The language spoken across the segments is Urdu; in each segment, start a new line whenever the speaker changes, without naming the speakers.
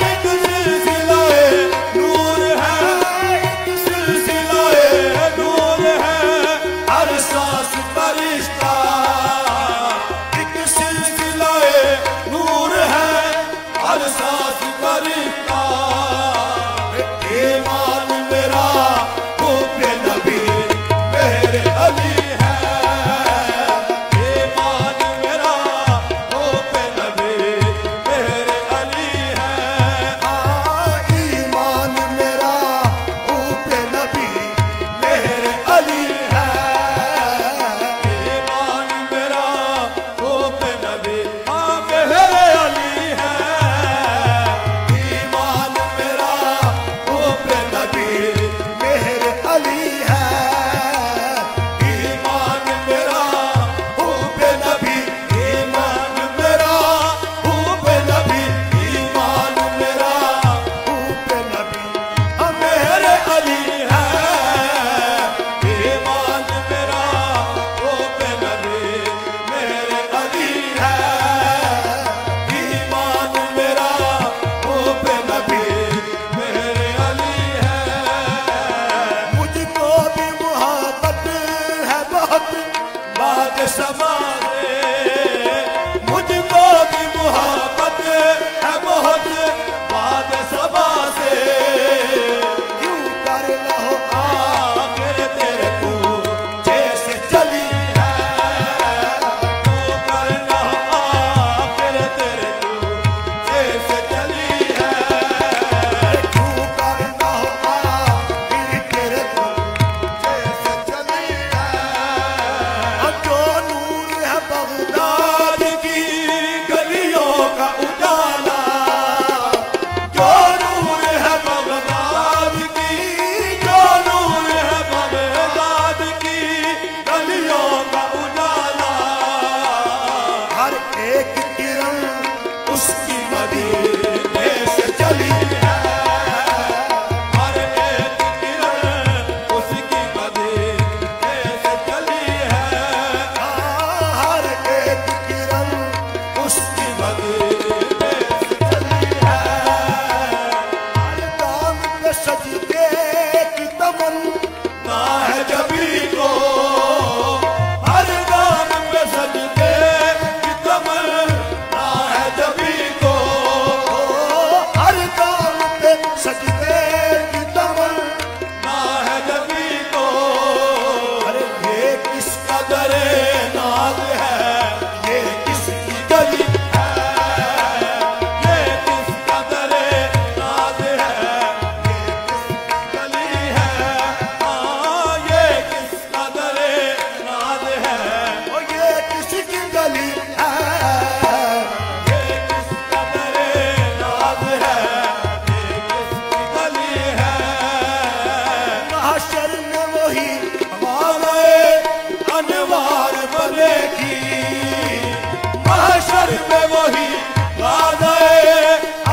ایک احساس کرتا ایمان میرا حب نبی میرے علی ہے ایمان میرا حب نبی میرے علی ہے
ایمان میرا حب نبی میرے علی ہے
ایمان میرا حب نبی میرے علی ہے ایمان میرا حب نبی
میرے علی ہے
ایمان میرا حب نبی ایمان میرا حب نبی ایمان میرا
حب نبی
میرے علی ہے ایمان میرا حب نبی میرے علی ہے ایمان میرا حب نبی میرے علی ہے
مجھ کو بھی محبت ہے بہت
باد سمانے مجھ کو بھی محبت ہے بہت باد سما سے
کیوں کر لہو
آخر تیرے کو جیسے چلی ہے تو کرنا آخر تیرے کو جیسے چلی ہے
کیوں کر لہو پھر تیرے کو جیسے چلی ہے جو نور ہے بغداد
بغداد کی گلیوں کا اجالا جو نور ہے بغداد کی جو نور ہے بغداد کی گلیوں کا اجالا
ہر ایک کرن
اس کی مدینے سے چلی ہے ہر ایک کرن اس کی مدینے سے چلی ہے
ہر ایک کرن
اس کی مدینے سے چلی ہے
ہر دام پہ سجدے کی تمنا
ہے جبھی کو ہر دام پہ سجدے کی تمنا ہے جبھی کو
ہر دام پہ سجدے کی تمنا
ہے جبھی کو
ارے یہ کس
قدر ناز ہے یہ کس کی گلی ہے یہ کس قدر ناز ہے یہ کس کی گلی ہے ہاں یہ کس قدر ناز ہے
وہ یہ کس کی گلی ہے
یہ کس قدر ناز ہے یہ کس کی گلی ہے
محشر میں وہی
ہمارے انوار بنے گی محشر میں وہی وعدے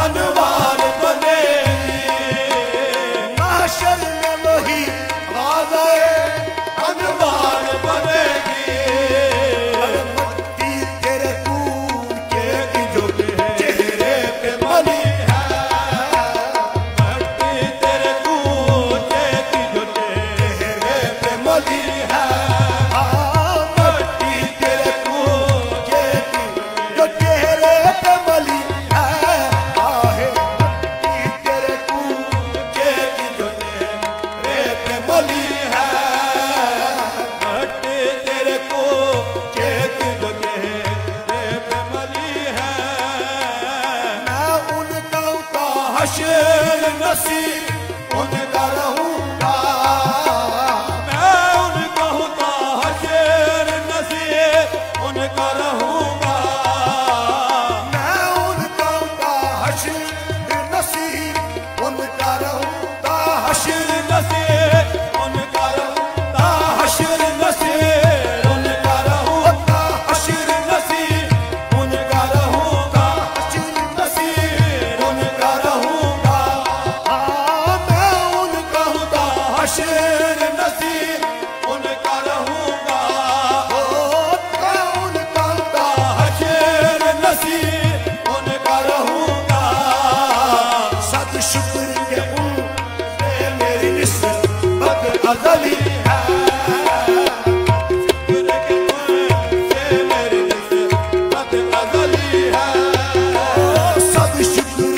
انوار بنے گی
محشر میں وہی
وعدے انوار بنے گی
مٹی تیرے کوچے کی جو
چہرے پہ ملی ہے مٹی تیرے کوچے کی جو چہرے پہ ملی ہے مٹی تیرے کوچے کی
جو چہرے پہ ملی ہے آہے مٹی تیرے
کوچے کی جو چہرے پہ ملی ہے مٹی تیرے کوچے کی جو چہرے پہ ملی ہے
میں ان کا اتا
حشر نصیب ان کا رہوں گا میں ان کا ہوتا حشر نصیب ان کا رہوں گا
میں ان کا اتا حشر نصیب ان کا رہوں گا
حشر نصیب ان کا رہوں گا حشر نصیب ان کا رہوں گا حشر نصیب ان کا رہوں گا حشر نصیب ان کا رہوں گا میں ان کا ہوتا حشر نصیب ان کا رہوں گا
میں ان کا اتا
حشر نصیب ان کا رہوں گا
صد شکر کے ان سے میری نسبت
ازلی ہے شکر کے سے میری نسبت ازلی ہے
سب شکر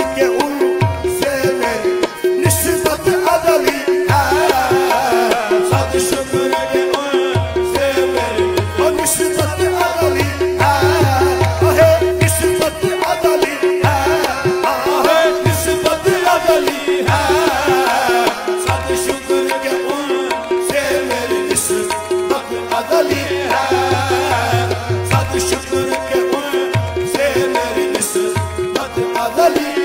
غزلی